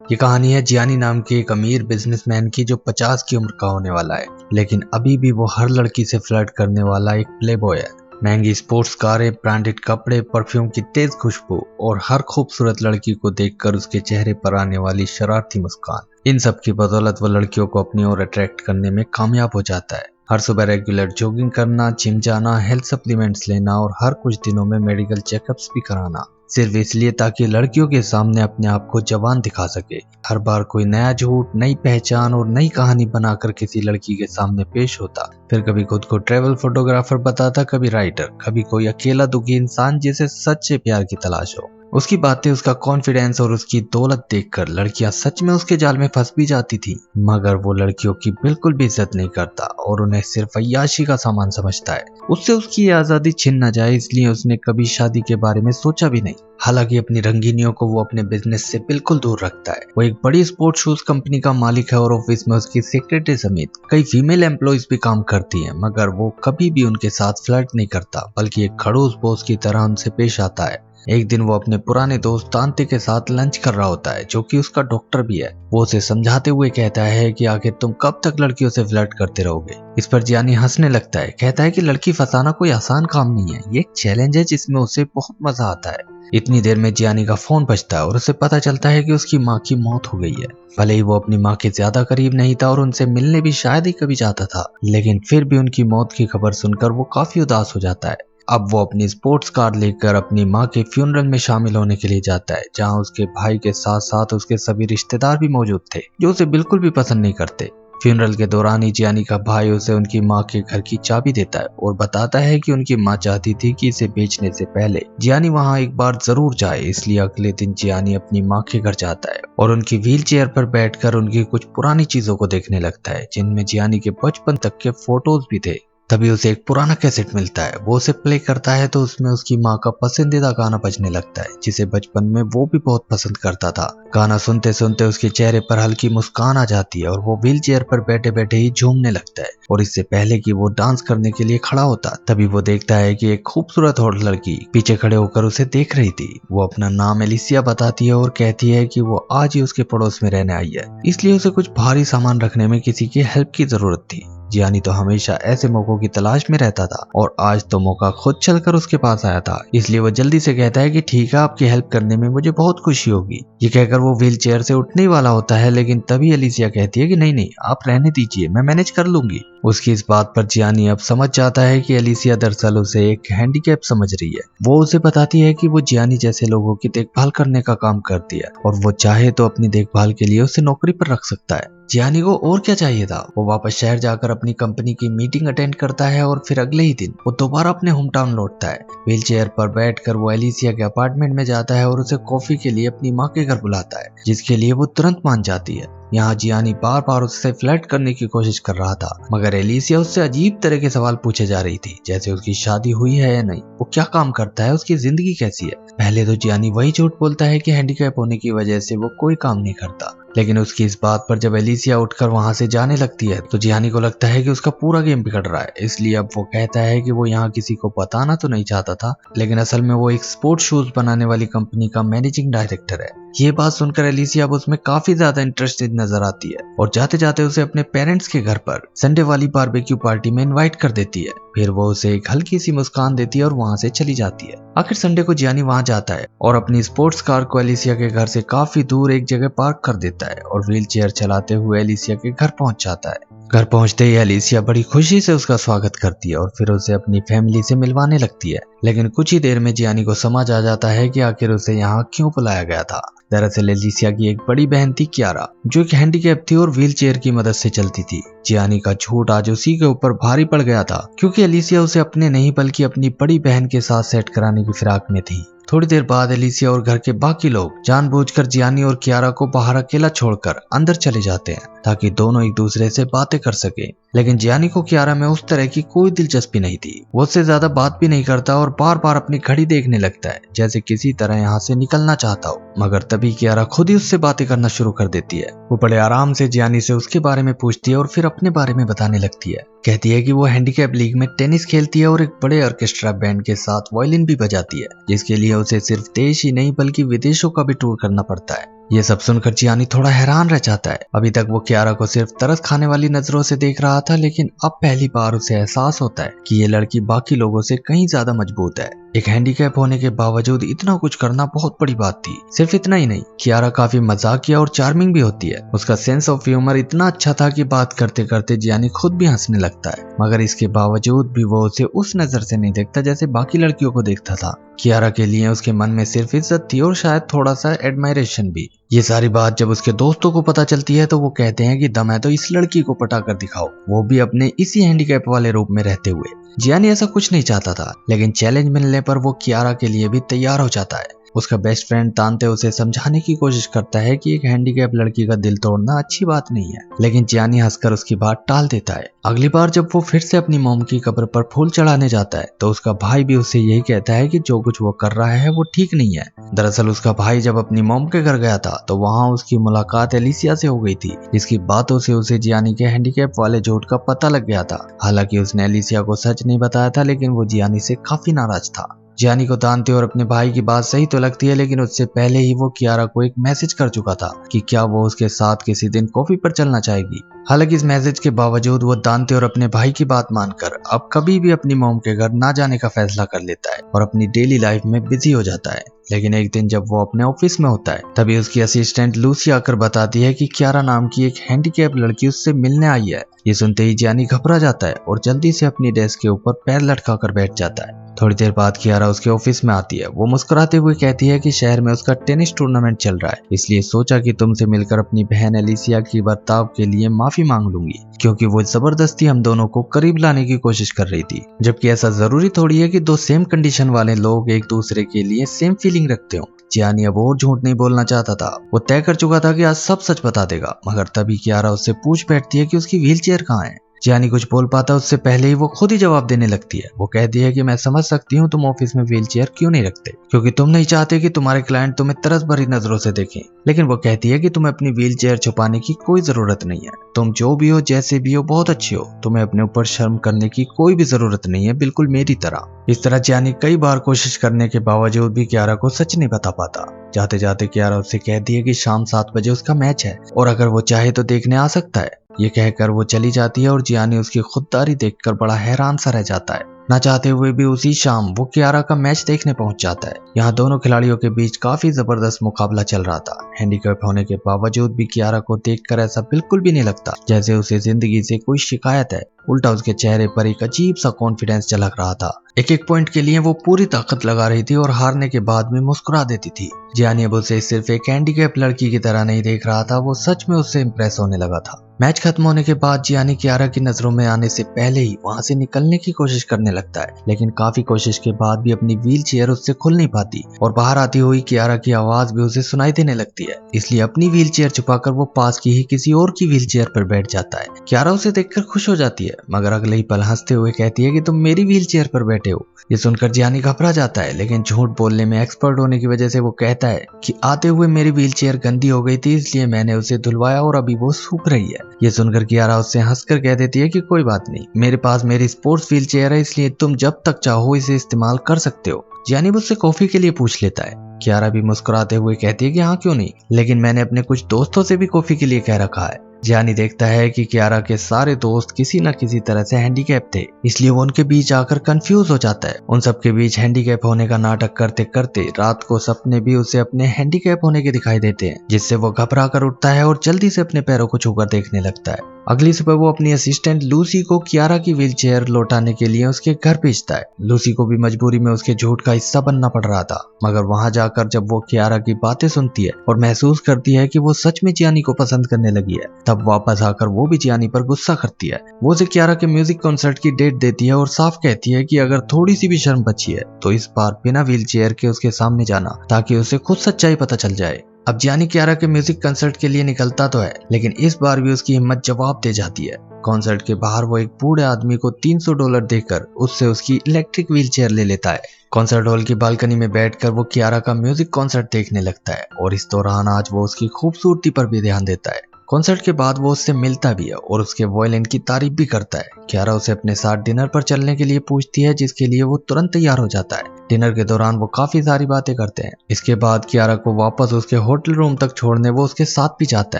ये कहानी है जियानी नाम के एक अमीर बिजनेसमैन की जो 50 की उम्र का होने वाला है, लेकिन अभी भी वो हर लड़की से फ्लर्ट करने वाला एक प्लेबॉय है। महंगी स्पोर्ट्स कारें, ब्रांडेड कपड़े, परफ्यूम की तेज खुशबू और हर खूबसूरत लड़की को देखकर उसके चेहरे पर आने वाली शरारती मुस्कान, इन सब की बदौलत वो लड़कियों को अपनी ओर अट्रैक्ट करने में कामयाब हो जाता है। हर सुबह रेगुलर जॉगिंग करना, जिम जाना, हेल्थ सप्लीमेंट्स लेना और हर कुछ दिनों में मेडिकल चेकअप्स भी कराना, सिर्फ इसलिए ताकि लड़कियों के सामने अपने आप को जवान दिखा सके। हर बार कोई नया झूठ, नई पहचान और नई कहानी बनाकर किसी लड़की के सामने पेश होता। फिर कभी खुद को ट्रेवल फोटोग्राफर बताता, कभी राइटर, कभी कोई अकेला दुखी इंसान जिसे सच्चे प्यार की तलाश हो। उसकी बातें, उसका कॉन्फिडेंस और उसकी दौलत देखकर लड़कियां सच में उसके जाल में फंस भी जाती थी, मगर वो लड़कियों की बिल्कुल भी इज्जत नहीं करता और उन्हें सिर्फ अय्याशी का सामान समझता है। उससे उसकी आजादी छिन न जाए इसलिए उसने कभी शादी के बारे में सोचा भी नहीं। हालांकि अपनी रंगीनियों को वो अपने बिजनेस से बिल्कुल दूर रखता है। वो एक बड़ी स्पोर्ट्स शूज कंपनी का मालिक है और ऑफिस में उसकी सेक्रेटरी समेत कई फीमेल एम्प्लॉइज भी काम करती हैं, मगर वो कभी भी उनके साथ फ्लर्ट नहीं करता, बल्कि एक खड़ूस बॉस की तरह उनसे पेश आता है। एक दिन वो अपने पुराने दोस्त तांते के साथ लंच कर रहा होता है, जो कि उसका डॉक्टर भी है। वो उसे समझाते हुए कहता है कि आखिर तुम कब तक लड़कियों से फ्लर्ट करते रहोगे। इस पर जियानी हंसने लगता है, कहता है कि लड़की फंसाना कोई आसान काम नहीं है, ये एक चैलेंज है जिसमें उसे बहुत मजा आता है। इतनी देर में जियानी का फोन बजता है और उसे पता चलता है कि उसकी माँ की मौत हो गई है। भले ही वो अपनी माँ के ज्यादा करीब नहीं था और उनसे मिलने भी शायद ही कभी जाता था, लेकिन फिर भी उनकी मौत की खबर सुनकर वो काफी उदास हो जाता है। अब वो अपनी स्पोर्ट्स कार लेकर अपनी माँ के फ्यूनरल में शामिल होने के लिए जाता है, जहाँ उसके भाई के साथ साथ उसके सभी रिश्तेदार भी मौजूद थे, जो उसे बिल्कुल भी पसंद नहीं करते। फ्यूनरल के दौरान ही जियानी का भाई उसे उनकी माँ के घर की चाबी देता है और बताता है कि उनकी माँ चाहती थी कि इसे बेचने से पहले जियानी वहाँ एक बार जरूर जाए। इसलिए अगले दिन जियानी अपनी माँ के घर जाता है और उनकी व्हील चेयर पर बैठकर उनकी कुछ पुरानी चीजों को देखने लगता है, जिनमें जियानी के बचपन तक के फोटोज भी थे। तभी उसे एक पुराना कैसेट मिलता है। वो उसे प्ले करता है तो उसमें उसकी माँ का पसंदीदा गाना बजने लगता है, जिसे बचपन में वो भी बहुत पसंद करता था। गाना सुनते सुनते उसके चेहरे पर हल्की मुस्कान आ जाती है और वो व्हील चेयर पर बैठे बैठे ही झूमने लगता है। और इससे पहले कि वो डांस करने के लिए खड़ा होता, तभी वो देखता है कि एक खूबसूरत और लड़की पीछे खड़े होकर उसे देख रही थी। वो अपना नाम एलिसिया बताती है और कहती है कि वो आज ही उसके पड़ोस में रहने आई है, इसलिए उसे कुछ भारी सामान रखने में किसी की हेल्प की जरूरत थी। जियानी तो हमेशा ऐसे मौकों की तलाश में रहता था और आज तो मौका खुद चलकर उसके पास आया था, इसलिए वो जल्दी से कहता है कि ठीक है, आपकी हेल्प करने में मुझे बहुत खुशी होगी। ये कहकर वो व्हील चेयर से उठने ही वाला होता है, लेकिन तभी एलिसिया कहती है कि नहीं नहीं, आप रहने दीजिए, मैं मैनेज कर लूंगी। उसकी इस बात पर जियानी अब समझ जाता है कि एलिसिया दरअसल उसे एक हैंडीकैप समझ रही है। वो उसे बताती है कि वो जियानी जैसे लोगों की देखभाल करने का काम करती है और वो चाहे तो अपनी देखभाल के लिए उसे नौकरी पर रख सकता है। जियानी को और क्या चाहिए था। वो वापस शहर जाकर अपनी कंपनी की मीटिंग अटेंड करता है और फिर अगले ही दिन वो दोबारा अपने होम टाउन लौटता है। व्हील चेयर पर बैठकर वो एलिसिया के अपार्टमेंट में जाता है और उसे कॉफी के लिए अपनी माँ के घर बुलाता है, जिसके लिए वो तुरंत मान जाती है। यहाँ जियानी बार बार उससे फ्लर्ट करने की कोशिश कर रहा था, मगर एलिसिया उससे अजीब तरह के सवाल पूछे जा रही थी, जैसे उसकी शादी हुई है या नहीं, वो क्या काम करता है, उसकी जिंदगी कैसी है। पहले तो जियानी वही झूठ बोलता है कि हैंडीकैप होने की वजह से वो कोई काम नहीं करता, लेकिन उसकी इस बात पर जब एलिसिया उठकर वहां से जाने लगती है तो जियानी को लगता है कि उसका पूरा गेम बिगड़ रहा है। इसलिए अब वो कहता है कि वो यहाँ किसी को बताना तो नहीं चाहता था, लेकिन असल में वो एक स्पोर्ट्स शूज बनाने वाली कंपनी का मैनेजिंग डायरेक्टर है। ये बात सुनकर एलिसिया अब उसमें काफी ज्यादा इंटरेस्टेड नजर आती है और जाते जाते उसे अपने पेरेंट्स के घर पर संडे वाली बारबेक्यू पार्टी में इनवाइट कर देती है। फिर वो उसे एक हल्की सी मुस्कान देती है और वहां से चली जाती है। आखिर संडे को जियानी वहां जाता है और अपनी स्पोर्ट्स कार को एलिसिया के घर से काफी दूर एक जगह पार्क कर देता है और व्हील चेयर चलाते हुए एलिसिया के घर पहुंच जाता है। घर पहुंचते ही एलिसिया बड़ी खुशी से उसका स्वागत करती है और फिर उसे अपनी फैमिली से मिलवाने लगती है, लेकिन कुछ ही देर में जियानी को समझ आ जाता है कि आखिर उसे यहाँ क्यों बुलाया गया था। दरअसल एलिसिया की एक बड़ी बहन थी कियारा, जो एक हैंडीकैप थी और व्हील चेयर की मदद से चलती थी। जियानी का झूठ आज उसी के ऊपर भारी पड़ गया था, क्योंकि एलिसिया उसे अपने नहीं बल्कि अपनी बड़ी बहन के साथ सेट कराने की फिराक में थी। थोड़ी देर बाद एलिसिया और घर के बाकी लोग जानबूझकर जियानी और कियारा को बाहर अकेला छोड़कर अंदर चले जाते हैं, ताकि दोनों एक दूसरे से बातें कर सके। लेकिन जियानी को कियारा में उस तरह की कोई दिलचस्पी नहीं थी। वो उससे ज्यादा बात भी नहीं करता और बार बार अपनी घड़ी देखने लगता है, जैसे किसी तरह यहाँ से निकलना चाहता हो। मगर तभी कियारा खुद ही उससे बातें करना शुरू कर देती है। वो बड़े आराम से जियानी से उसके बारे में पूछती है और फिर अपने बारे में बताने लगती है। कहती है कि वो हैंडीकैप लीग में टेनिस खेलती है और एक बड़े ऑर्केस्ट्रा बैंड के साथ वायलिन भी बजाती है, जिसके लिए उसे सिर्फ देश ही नहीं बल्कि विदेशों का भी टूर करना पड़ता है। ये सब सुनकर जियानी थोड़ा हैरान रह जाता है। अभी तक वो कियारा को सिर्फ तरस खाने वाली नजरों से देख रहा था, लेकिन अब पहली बार उसे एहसास होता है कि ये लड़की बाकी लोगों से कहीं ज्यादा मजबूत है। एक हैंडीकैप होने के बावजूद इतना कुछ करना बहुत बड़ी बात थी। सिर्फ इतना ही नहीं, कियारा काफी मजाकिया और चार्मिंग भी होती है। उसका सेंस ऑफ ह्यूमर इतना अच्छा था कि बात करते करते जियानी खुद भी हंसने लगता है, मगर इसके बावजूद भी वो उसे उस नजर से नहीं देखता जैसे बाकी लड़कियों को देखता था। कियारा के लिए उसके मन में सिर्फ इज्जत थी और शायद थोड़ा सा एडमायरेशन भी। ये सारी बात जब उसके दोस्तों को पता चलती है तो वो कहते हैं कि दम है तो इस लड़की को पटा कर दिखाओ, वो भी अपने इसी हैंडीकैप वाले रूप में रहते हुए। जियानी ऐसा कुछ नहीं चाहता था, लेकिन चैलेंज मिलने पर वो कियारा के लिए भी तैयार हो जाता है। उसका बेस्ट फ्रेंड तानते उसे समझाने की कोशिश करता है कि एक हैंडीकैप लड़की का दिल तोड़ना अच्छी बात नहीं है, लेकिन जियानी हंसकर उसकी बात टाल देता है। अगली बार जब वो फिर से अपनी मॉम की कब्र पर फूल चढ़ाने जाता है तो उसका भाई भी उसे यही कहता है कि जो कुछ वो कर रहा है वो ठीक नहीं है। दरअसल उसका भाई जब अपनी मॉम के घर गया था तो वहाँ उसकी मुलाकात एलिसिया से हो गई थी, जिसकी बातों से उसे जियानी के हैंडीकैप वाले झूठ का पता लग गया था। हालांकि उसने एलिसिया को सच नहीं बताया था, लेकिन वो जियानी से काफी नाराज था। जियानी को तानते और अपने भाई की बात सही तो लगती है, लेकिन उससे पहले ही वो कियारा को एक मैसेज कर चुका था कि क्या वो उसके साथ किसी दिन कॉफी पर चलना चाहेगी। हालांकि इस मैसेज के बावजूद वो दानते और अपने भाई की बात मानकर अब कभी भी अपनी मॉम के घर ना जाने का फैसला कर लेता है और अपनी डेली लाइफ में बिजी हो जाता है। लेकिन एक दिन जब वो अपने ऑफिस में होता है तभी उसकी असिस्टेंट लूसी आकर बताती है कि कियारा नाम की एक हैंडीकैप लड़की उससे मिलने आई है। ये सुनते ही जियानी घबरा जाता है और जल्दी से अपनी डेस्क के ऊपर पैर लटका कर बैठ जाता है। थोड़ी देर बाद कियारा उसके ऑफिस में आती है। वो मुस्कुराते हुए कहती है कि शहर में उसका टेनिस टूर्नामेंट चल रहा है, इसलिए सोचा कि तुमसे मिलकर अपनी बहन एलिसिया की बर्ताव के लिए माफी मांग लूंगी, क्योंकि वो जबरदस्ती हम दोनों को करीब लाने की कोशिश कर रही थी, जबकि ऐसा जरूरी थोड़ी है कि दो सेम कंडीशन वाले लोग एक दूसरे के लिए सेम फीलिंग रखते हो। जियानी अब और झूठ नहीं बोलना चाहता था। वो तय कर चुका था कि आज सब सच बता देगा, मगर तभी कियारा उससे पूछ बैठती है कि उसकी व्हीलचेयर कहाँ है। जियानी कुछ बोल पाता उससे पहले ही वो खुद ही जवाब देने लगती है। वो कहती है कि मैं समझ सकती हूँ तुम ऑफिस में व्हीलचेयर क्यों नहीं रखते, क्योंकि तुम नहीं चाहते कि तुम्हारे क्लाइंट तुम्हें तरस भरी नजरों से देखें। लेकिन वो कहती है कि तुम्हें अपनी व्हीलचेयर छुपाने की कोई जरूरत नहीं है। तुम जो भी हो, जैसे भी हो, बहुत अच्छी हो। तुम्हें अपने ऊपर शर्म करने की कोई भी जरूरत नहीं है, बिल्कुल मेरी तरह। इस तरह जियानी कई बार कोशिश करने के बावजूद भी कियारा को सच नहीं बता पाता। जाते जाते कियारा उससे कहती है कि शाम 7 बजे उसका मैच है और अगर वो चाहे तो देखने आ सकता है। ये कहकर वो चली जाती है और जियानी उसकी खुददारी देखकर बड़ा हैरान सा रह जाता है। ना चाहते हुए भी उसी शाम वो कियारा का मैच देखने पहुंच जाता है। यहाँ दोनों खिलाड़ियों के बीच काफी जबरदस्त मुकाबला चल रहा था। हैंडीकैप होने के बावजूद भी कियारा को देखकर ऐसा बिल्कुल भी नहीं लगता जैसे उसे जिंदगी से कोई शिकायत है। उल्टा उसके चेहरे पर एक अजीब सा कॉन्फिडेंस झलक रहा था। एक एक पॉइंट के लिए वो पूरी ताकत लगा रही थी और हारने के बाद भी मुस्कुरा देती थी। जियानी अब उसे सिर्फ एक हैंडीकैप लड़की की तरह नहीं देख रहा था, वो सच में उससे इम्प्रेस होने लगा था। मैच खत्म होने के बाद जियानी कियारा की नजरों में आने से पहले ही वहां से निकलने की कोशिश करने लगता है, लेकिन काफी कोशिश के बाद भी अपनी व्हीलचेयर उससे खुल नहीं पाती और बाहर आती हुई कियारा की आवाज भी उसे सुनाई देने लगती है। इसलिए अपनी व्हीलचेयर छुपाकर वो पास की ही किसी और की व्हीलचेयर पर बैठ जाता है। कियारा उसे देखकर खुश हो जाती है, मगर अगले ही पल हंसते हुए कहती है कि तुम मेरी व्हीलचेयर पर बैठे हो। ये सुनकर जियानी घबरा जाता है, लेकिन झूठ बोलने में एक्सपर्ट होने की वजह से वो कहता है कि आते हुए मेरी व्हीलचेयर गंदी हो गई थी, इसलिए मैंने उसे धुलवाया और अभी वो सूख रही है। ये सुनकर कियारा उससे हंसकर कह देती है कि कोई बात नहीं, मेरे पास मेरी स्पोर्ट्स व्हीलचेयर है, इसलिए तुम जब तक चाहो इसे इस्तेमाल कर सकते हो। जियानी मुझसे कॉफी के लिए पूछ लेता है। कियारा भी मुस्कुराते हुए कहती है कि हाँ क्यों नहीं, लेकिन मैंने अपने कुछ दोस्तों से भी कॉफी के लिए कह रखा है। जियानी देखता है कि कियारा के सारे दोस्त किसी न किसी तरह से हैंडीकैप थे, इसलिए वो उनके बीच आकर कंफ्यूज हो जाता है। उन सबके बीच हैंडीकैप होने का नाटक करते करते रात को सपने भी उसे अपने हैंडीकैप होने के दिखाई देते हैं, जिससे वो घबरा कर उठता है और जल्दी से अपने पैरों को छूकर देखने लगता है। अगली सुबह वो अपनी असिस्टेंट लूसी को कियारा की व्हीलचेयर लौटाने के लिए उसके घर भेजता है। लूसी को भी मजबूरी में उसके झूठ का हिस्सा बनना पड़ रहा था, मगर वहां जाकर जब वो कियारा की बातें सुनती है और महसूस करती है कि वो सच में जियानी को पसंद करने लगी है, तब वापस आकर वो भी जियानी पर गुस्सा करती है। वो उसे कियारा के म्यूजिक कॉन्सर्ट की डेट देती है और साफ कहती है कि अगर थोड़ी सी भी शर्म बची है तो इस बार बिना व्हीलचेयर के उसके सामने जाना, ताकि उसे खुद सच्चाई पता चल जाए। अब जियानी कियारा के म्यूजिक कंसर्ट के लिए निकलता तो है, लेकिन इस बार भी उसकी हिम्मत जवाब दे जाती है। कॉन्सर्ट के बाहर वो एक बूढ़े आदमी को $300 देकर उससे उसकी इलेक्ट्रिक व्हीलचेयर ले लेता है। कॉन्सर्ट हॉल की बालकनी में बैठकर वो कियारा का म्यूजिक कॉन्सर्ट देखने लगता है और इस दौरान आज वो उसकी खूबसूरती पर भी ध्यान देता है। कॉन्सर्ट के बाद वो उससे मिलता भी है और उसके वॉयलिन की तारीफ भी करता है। कियारा उसे अपने साथ डिनर पर चलने के लिए पूछती है, जिसके लिए वो तुरंत तैयार हो जाता है। डिनर के दौरान वो काफी सारी बातें करते हैं। इसके बाद कियारा को वापस उसके होटल रूम तक छोड़ने वो उसके साथ भी जाता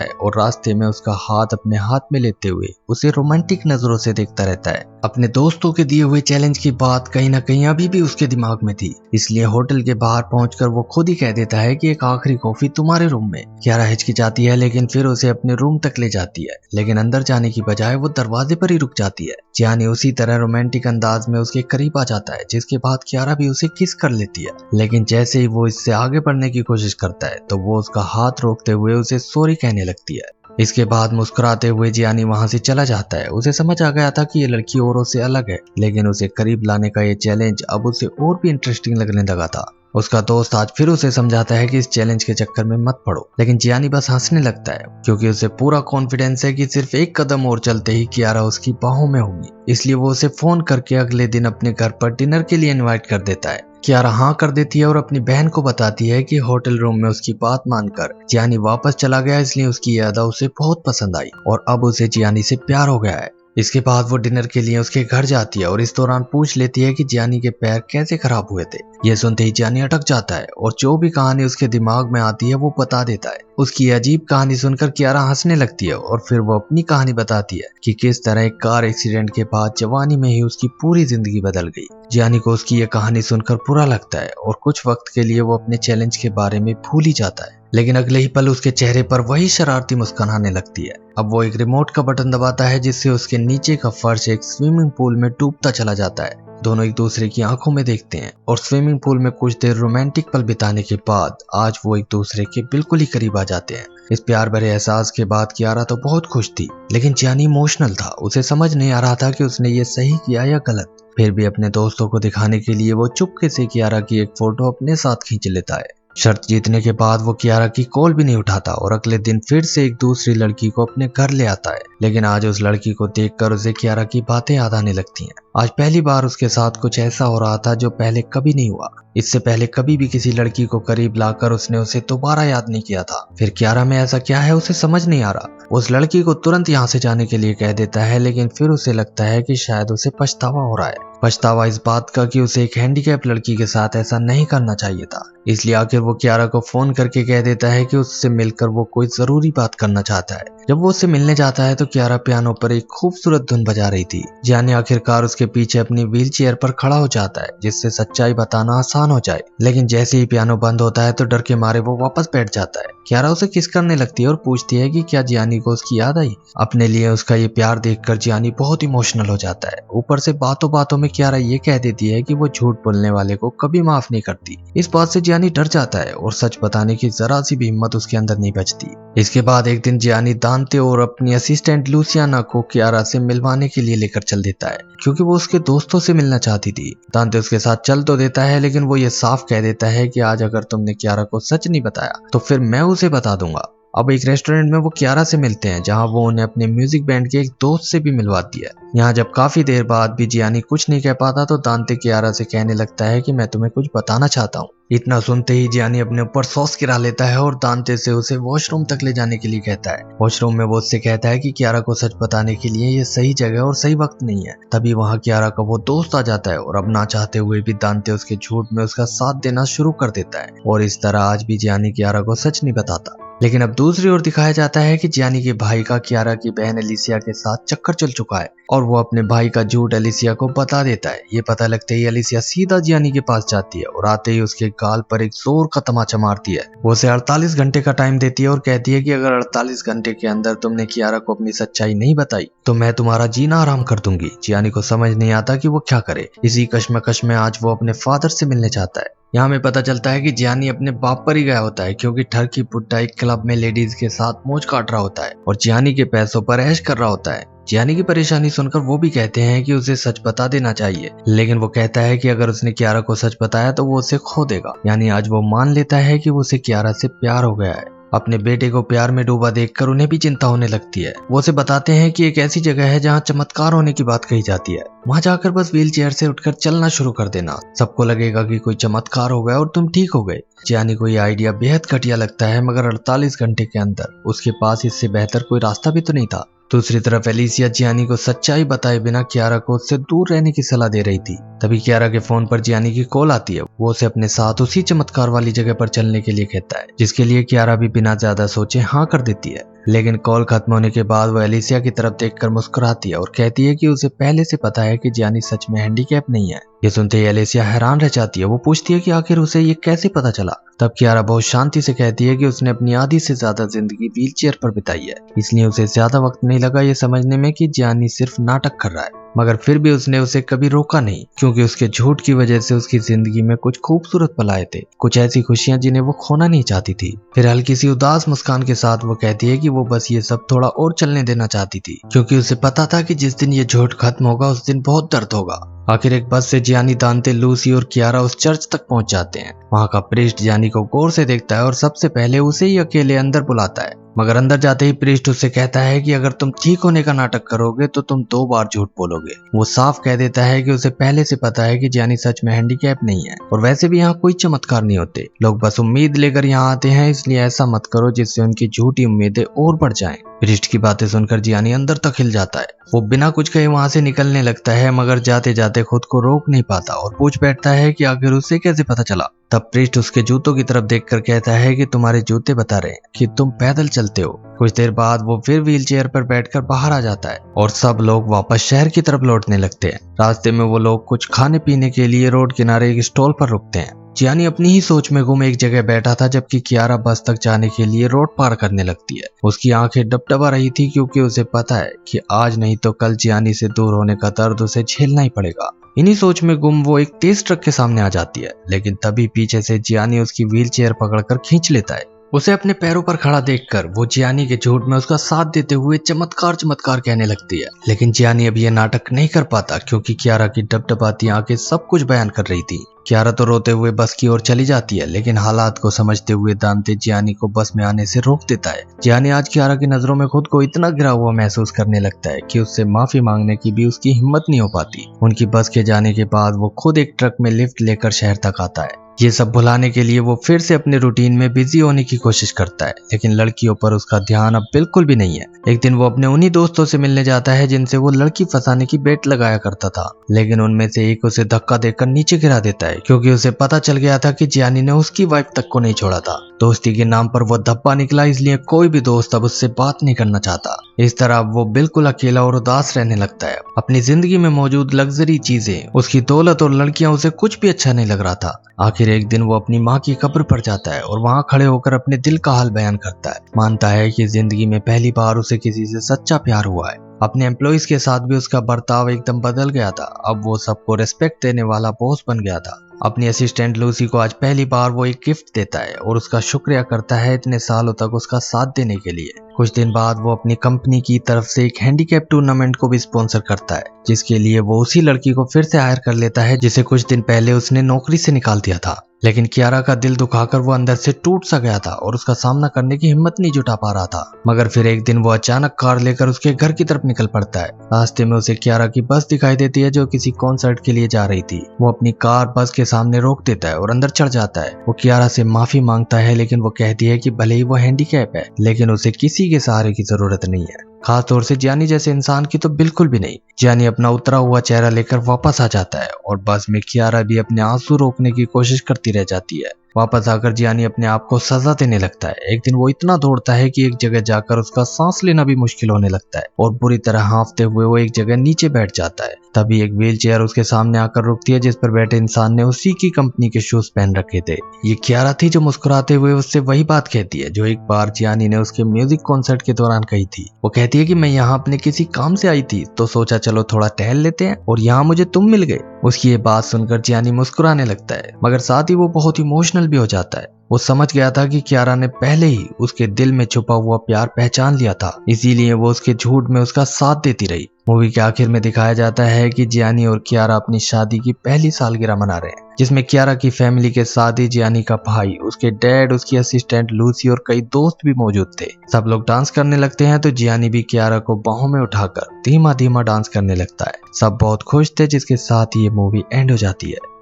है और रास्ते में उसका हाथ अपने हाथ में लेते हुए उसे रोमांटिक नजरों से देखता रहता है। अपने दोस्तों के दिए हुए चैलेंज की बात कहीं ना कहीं अभी भी उसके दिमाग में थी, इसलिए होटल के बाहर पहुंचकर वो खुद ही कह देता है कि एक आखिरी कॉफी तुम्हारे रूम में। कियारा हिचकिचाती है, लेकिन फिर उसे अपने रूम तक ले जाती है, लेकिन अंदर जाने की बजाय वो दरवाजे पर ही रुक जाती है। जियानी उसी तरह रोमांटिक अंदाज में उसके करीब आ जाता है, जिसके बाद कियारा भी उसे किस कर लेती है। लेकिन जैसे ही वो इससे आगे बढ़ने की कोशिश करता है तो वो उसका हाथ रोकते हुए उसे सॉरी कहने लगती है। इसके बाद मुस्कुराते हुए जियानी वहां से चला जाता है। उसे समझ आ गया था कि ये लड़की औरों से अलग है, लेकिन उसे करीब लाने का ये चैलेंज अब उसे और भी इंटरेस्टिंग लगने लगा था। उसका दोस्त आज फिर उसे समझाता है कि इस चैलेंज के चक्कर में मत पड़ो, लेकिन जियानी बस हंसने लगता है, क्योंकि उसे पूरा कॉन्फिडेंस है कि सिर्फ एक कदम और चलते ही कियारा उसकी बाहों में होगी। इसलिए वो उसे फोन करके अगले दिन अपने घर पर डिनर के लिए इनवाइट कर देता है। कियारा हाँ कर देती है और अपनी बहन को बताती है कि होटल रूम में उसकी बात मानकर जियानी वापस चला गया, इसलिए उसकी याद उसे बहुत पसंद आई और अब उसे जियानी से प्यार हो गया है। इसके बाद वो डिनर के लिए उसके घर जाती है और इस दौरान पूछ लेती है कि जियानी के पैर कैसे खराब हुए थे। ये सुनते ही जियानी अटक जाता है और जो भी कहानी उसके दिमाग में आती है वो बता देता है। उसकी अजीब कहानी सुनकर कियारा हंसने लगती है और फिर वो अपनी कहानी बताती है कि किस तरह एक कार एक्सीडेंट के बाद जवानी में ही उसकी पूरी जिंदगी बदल गई। जियानी को उसकी ये कहानी सुनकर बुरा लगता है और कुछ वक्त के लिए वो अपने चैलेंज के बारे में भूल ही जाता है, लेकिन अगले ही पल उसके चेहरे पर वही शरारती मुस्कान आने लगती है। अब वो एक रिमोट का बटन दबाता है, जिससे उसके नीचे का फर्श एक स्विमिंग पूल में डूबता चला जाता है। दोनों एक दूसरे की आंखों में देखते हैं और स्विमिंग पूल में कुछ देर रोमांटिक पल बिताने के बाद आज वो एक दूसरे के बिल्कुल ही करीब आ जाते हैं। इस प्यार भरे एहसास के बाद कियारा तो बहुत खुश थी, लेकिन जियानी इमोशनल था। उसे समझ नहीं आ रहा था कि उसने ये सही किया या गलत। फिर भी अपने दोस्तों को दिखाने के लिए वो चुपके से कियारा की एक फोटो अपने साथ खींच लेता है। शर्त जीतने के बाद वो कियारा की कॉल भी नहीं उठाता और अगले दिन फिर से एक दूसरी लड़की को अपने घर ले आता है, लेकिन आज उस लड़की को देखकर उसे कियारा की बातें याद आने लगती हैं। आज पहली बार उसके साथ कुछ ऐसा हो रहा था जो पहले कभी नहीं हुआ। इससे पहले कभी भी किसी लड़की को करीब लाकर उसने उसे दोबारा याद नहीं किया था। फिर कियारा में ऐसा क्या है उसे समझ नहीं आ रहा। उस लड़की को तुरंत यहाँ से जाने के लिए कह देता है, लेकिन फिर उसे लगता है कि शायद उसे पछतावा हो रहा है। पछतावा इस बात का कि उसे एक हैंडीकैप लड़की के साथ ऐसा नहीं करना चाहिए था। इसलिए आखिर वो कियारा को फोन करके कह देता है कि उससे मिलकर वो कोई जरूरी बात करना चाहता है। जब वो उससे मिलने जाता है तो कियारा पियानो पर एक खूबसूरत धुन बजा रही थी। जियानी आखिरकार उसके पीछे अपनी व्हील चेयर पर खड़ा हो जाता है, जिससे सच्चाई बताना आसान हो जाए। लेकिन जैसे ही पियानो बंद होता है तो डर के मारे वो वापस बैठ जाता है। कियारा उसे किस करने लगती है और पूछती है कि क्या जियानी को उसकी याद आई। अपने लिए उसका ये प्यार देखकर जियानी बहुत इमोशनल हो जाता है। ऊपर से बातों बातों में कियारा ये कह देती है कि वो झूठ बोलने वाले को कभी माफ नहीं करती। इस बात से जियानी डर जाता है और सच बताने की जरा सी भी हिम्मत उसके अंदर नहीं बचती। इसके बाद एक दिन जियानी दांते और अपनी असिस्टेंट लूसियाना को कियारा से मिलवाने के लिए लेकर चल देता है, क्योंकि वो उसके दोस्तों से मिलना चाहती थी। दांते उसके साथ चल तो देता है, लेकिन वो ये साफ कह देता है कि आज अगर तुमने कियारा को सच नहीं बताया तो फिर मैं उसे बता दूंगा। अब एक रेस्टोरेंट में वो कियारा से मिलते हैं, जहां वो उन्हें अपने म्यूजिक बैंड के एक दोस्त से भी मिलवाती है। यहाँ जब काफी देर बाद भी जियानी कुछ नहीं कह पाता तो दांते कियारा से कहने लगता है कि मैं तुम्हें कुछ बताना चाहता हूँ। इतना सुनते ही जियानी अपने ऊपर सॉस गिरा लेता है और दांते से उसे वॉशरूम तक ले जाने के लिए कहता है। वॉशरूम में वो उससे कहता है कि कियारा को सच बताने के लिए ये सही जगह और सही वक्त नहीं है। तभी वहाँ कियारा का वो दोस्त आ जाता है और अब ना चाहते हुए भी दांते उसके झूठ में उसका साथ देना शुरू कर देता है और इस तरह आज भी जियानी कियारा को सच नहीं बताता। लेकिन अब दूसरी ओर दिखाया जाता है कि जियानी के भाई का कियारा की बहन एलिसिया के साथ चक्कर चल चुका है और वो अपने भाई का झूठ एलिसिया को बता देता है। ये पता लगते ही एलिसिया सीधा जियानी के पास जाती है और आते ही उसके गाल पर एक जोर का तमाचा मारती है। वो उसे 48 घंटे का टाइम देती है और कहती है कि अगर 48 घंटे के अंदर तुमने कियारा को अपनी सच्चाई नहीं बताई तो मैं तुम्हारा जीना आराम कर दूंगी। जियानी को समझ नहीं आता कि वो क्या करे। इसी कश्मकश में आज वो अपने फादर से मिलने चाहता है। यहाँ हमें पता चलता है कि जियानी अपने बाप पर ही गया होता है, क्योंकि ठरकी पुट्टा एक क्लब में लेडीज के साथ मौज काट रहा होता है और जियानी के पैसों पर ऐश कर रहा होता है। जियानी की परेशानी सुनकर वो भी कहते हैं कि उसे सच बता देना चाहिए, लेकिन वो कहता है कि अगर उसने कियारा को सच बताया तो वो उसे खो देगा। यानी आज वो मान लेता है कि वो उसे कियारा से प्यार हो गया है। अपने बेटे को प्यार में डूबा देखकर उन्हें भी चिंता होने लगती है। वो उसे बताते हैं कि एक ऐसी जगह है जहाँ चमत्कार होने की बात कही जाती है, वहां जाकर बस व्हील चेयर से उठकर चलना शुरू कर देना, सबको लगेगा कि कोई चमत्कार हो गया और तुम ठीक हो गए। जियानी को यह आइडिया बेहद घटिया लगता है, मगर 48 घंटे के अंदर उसके पास इससे बेहतर कोई रास्ता भी तो नहीं था। दूसरी तरफ एलिसिया जियानी को सच्चाई बताए बिना कियारा को उससे दूर रहने की सलाह दे रही थी। तभी कियारा के फोन पर जियानी की कॉल आती है। वो उसे अपने साथ उसी चमत्कार वाली जगह पर चलने के लिए कहता है, जिसके लिए कियारा भी बिना ज्यादा सोचे हाँ कर देती है। लेकिन कॉल खत्म होने के बाद वो एलिसिया की तरफ देखकर मुस्कुराती है और कहती है कि उसे पहले से पता है कि जियानी सच में हैंडीकैप नहीं है। ये सुनते ही एलिसिया हैरान रह जाती है। वो पूछती है कि आखिर उसे ये कैसे पता चला। तब कियारा बहुत शांति से कहती है कि उसने अपनी आधी से ज्यादा जिंदगी व्हील चेयर पर बिताई है, इसलिए उसे ज्यादा वक्त नहीं लगा ये समझने में कि जियानी सिर्फ नाटक कर रहा है। मगर फिर भी उसने उसे कभी रोका नहीं, क्योंकि उसके झूठ की वजह से उसकी जिंदगी में कुछ खूबसूरत पल आए थे, कुछ ऐसी खुशियां जिन्हें वो खोना नहीं चाहती थी। फिर हल्की सी उदास मुस्कान के साथ वो कहती है कि वो बस ये सब थोड़ा और चलने देना चाहती थी, क्योंकि उसे पता था कि जिस दिन ये झूठ खत्म होगा उस दिन बहुत दर्द होगा। आखिर एक बस से जियानी, दांते, लूसी और कियारा उस चर्च तक पहुंच जाते हैं। वहां का प्रीस्ट जियानी को गौर से देखता है और सबसे पहले उसे ही अकेले अंदर बुलाता है। मगर अंदर जाते ही प्रीस्ट उससे कहता है कि अगर तुम ठीक होने का नाटक करोगे तो तुम 2 बार झूठ बोलोगे। वो साफ कह देता है कि उसे पहले से पता है कि जियानी सच में हैंडीकैप नहीं है, और वैसे भी यहाँ कोई चमत्कार नहीं होते, लोग बस उम्मीद लेकर यहाँ आते हैं, इसलिए ऐसा मत करो जिससे उनकी झूठी उम्मीदें और बढ़ जाएं। प्रीस्ट की बातें सुनकर जियानी अंदर तक हिल जाता है। वो बिना कुछ कहे वहां से निकलने लगता है, मगर जाते जाते खुद को रोक नहीं पाता और पूछ बैठता है कि आखिर उसे कैसे पता चला। तब प्रीस्ट उसके जूतों की तरफ देखकर कहता है कि तुम्हारे जूते बता रहे हैं कि तुम पैदल चलते हो। कुछ देर बाद वो फिर व्हील चेयर पर बैठकर बाहर आ जाता है और सब लोग वापस शहर की तरफ लौटने लगते हैं। रास्ते में वो लोग कुछ खाने पीने के लिए रोड किनारे एक स्टॉल पर रुकते हैं। जियानी अपनी ही सोच में गुम एक जगह बैठा था, जबकि कियारा बस तक जाने के लिए रोड पार करने लगती है। उसकी आंखें डबडबा रही थी, क्योंकि उसे पता है कि आज नहीं तो कल जियानी से दूर होने का दर्द उसे झेलना ही पड़ेगा। इन्हीं सोच में गुम वो एक तेज ट्रक के सामने आ जाती है, लेकिन तभी पीछे से जियानी उसकी व्हील चेयर पकड़कर खींच लेता है। उसे अपने पैरों पर खड़ा देखकर वो जियानी के झूठ में उसका साथ देते हुए चमत्कार चमत्कार कहने लगती है। लेकिन जियानी अब ये नाटक नहीं कर पाता, क्योंकि कियारा की डबडबाती आंखें सब कुछ बयान कर रही थी। कियारा तो रोते हुए बस की ओर चली जाती है, लेकिन हालात को समझते हुए दांते जियानी को बस में आने से रोक देता है। जियानी आज कियारा की नजरों में खुद को इतना गिरा हुआ महसूस करने लगता है कि उससे माफी मांगने की भी उसकी हिम्मत नहीं हो पाती। उनकी बस के जाने के बाद वो खुद एक ट्रक में लिफ्ट लेकर शहर तक आता है। ये सब भुलाने के लिए वो फिर से अपने रूटीन में बिजी होने की कोशिश करता है, लेकिन लड़कियों पर उसका ध्यान अब बिल्कुल भी नहीं है। एक दिन वो अपने उन्हीं दोस्तों से मिलने जाता है जिनसे वो लड़की फंसाने की बेट लगाया करता था, लेकिन उनमें से एक उसे धक्का देकर नीचे गिरा देता है, क्योंकि उसे पता चल गया था कि जियानी ने उसकी वाइफ तक को नहीं छोड़ा था। दोस्ती के नाम पर वो धब्बा निकला, इसलिए कोई भी दोस्त अब उससे बात नहीं करना चाहता। इस तरह वो बिल्कुल अकेला और उदास रहने लगता है। अपनी जिंदगी में मौजूद लग्जरी चीजें, उसकी दौलत और लड़कियां उसे कुछ भी अच्छा नहीं लग रहा था। आखिर एक दिन वो अपनी माँ की कब्र पर जाता है और वहां खड़े होकर अपने दिल का हाल बयान करता है। मानता है कि जिंदगी में पहली बार उसे किसी से सच्चा प्यार हुआ है। अपने एम्प्लॉइज के साथ भी उसका बर्ताव एकदम बदल गया था। अब वो सबको रिस्पेक्ट देने वाला बॉस बन गया था। अपनी असिस्टेंट लूसी को आज पहली बार वो एक गिफ्ट देता है और उसका शुक्रिया करता है इतने सालों तक उसका साथ देने के लिए। कुछ दिन बाद वो अपनी कंपनी की तरफ से एक हैंडीकैप टूर्नामेंट को भी स्पॉन्सर करता है, जिसके लिए वो उसी लड़की को फिर से हायर कर लेता है जिसे कुछ दिन पहले उसने नौकरी से निकाल दिया था। लेकिन कियारा का दिल दुखाकर वो अंदर से टूट सा गया था और उसका सामना करने की हिम्मत नहीं जुटा पा रहा था। मगर फिर एक दिन वो अचानक कार लेकर उसके घर की तरफ निकल पड़ता है। रास्ते में उसे कियारा की बस दिखाई देती है जो किसी कॉन्सर्ट के लिए जा रही थी। वो अपनी कार बस के सामने रोक देता है और अंदर चढ़ जाता है। वो कियारा से माफी मांगता है, लेकिन वो कहती है कि भले ही वो हैंडीकैप है, लेकिन उसे किसी के सहारे की जरूरत नहीं है, खास तौर से जियानी जैसे इंसान की तो बिल्कुल भी नहीं। जियानी अपना उतरा हुआ चेहरा लेकर वापस आ जाता है और बस में कियारा भी अपने आंसू रोकने की कोशिश करती रह जाती है। वापस आकर जियानी अपने आप को सजा देने लगता है। एक दिन वो इतना दौड़ता है कि एक जगह जाकर उसका सांस लेना भी मुश्किल होने लगता है और बुरी तरह हांफते हुए वो एक जगह नीचे बैठ जाता है। तभी एक व्हील चेयर उसके सामने आकर रुकती है, जिस पर बैठे इंसान ने उसी की कंपनी के शूज पहन रखे थे। ये कियारा थी जो मुस्कुराते हुए उससे वही बात कहती है जो एक बार जियानी ने उसके म्यूजिक कॉन्सर्ट के दौरान कही थी। वो कहती है कि मैं यहाँ अपने किसी काम से आई थी तो सोचा चलो थोड़ा टहल लेते हैं, और यहाँ मुझे तुम मिल गए। उसकी ये बात सुनकर जियानी मुस्कुराने लगता है, मगर साथ ही वो बहुत इमोशनल इमोशनल भी हो जाता है। वो समझ गया था कि कियारा ने पहले ही उसके दिल में छुपा हुआ प्यार पहचान लिया था, इसीलिए वो उसके झूठ में उसका साथ देती रही। मूवी के आखिर में दिखाया जाता है कि जियानी और कियारा अपनी शादी की पहली सालगिरह मना रहे हैं, जिसमें कियारा की फैमिली के साथ ही जियानी का भाई, उसके डैड, उसकी असिस्टेंट लूसी और कई दोस्त भी मौजूद थे। सब लोग डांस करने लगते हैं तो जियानी भी कियारा को बाहों में उठाकर धीमा धीमा डांस करने लगता है। सब बहुत खुश थे, जिसके साथ ही ये मूवी एंड हो जाती है।